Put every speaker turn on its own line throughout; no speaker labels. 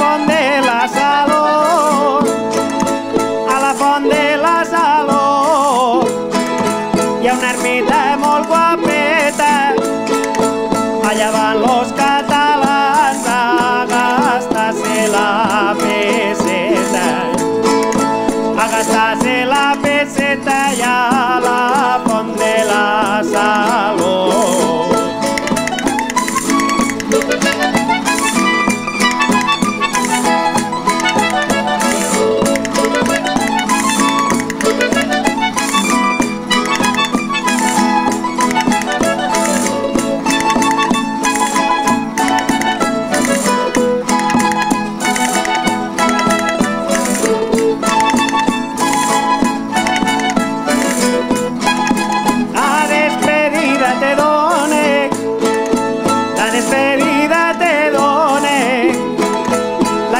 font de la Saló, a la font de la Saló hi ha una ermita molt guapeta, allà van los catalans a gastar-se la peseta, a gastar-se la peseta i a la font de la Saló.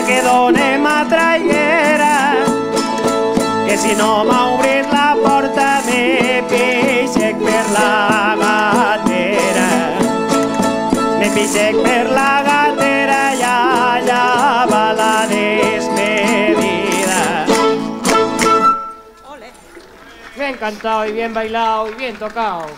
Que done ma traiguera, que si no m'ha obrit la porta me pixec per la gatera, me pixec per la gatera i allà va la despedida.
Bien cantado y bien bailado y bien tocado.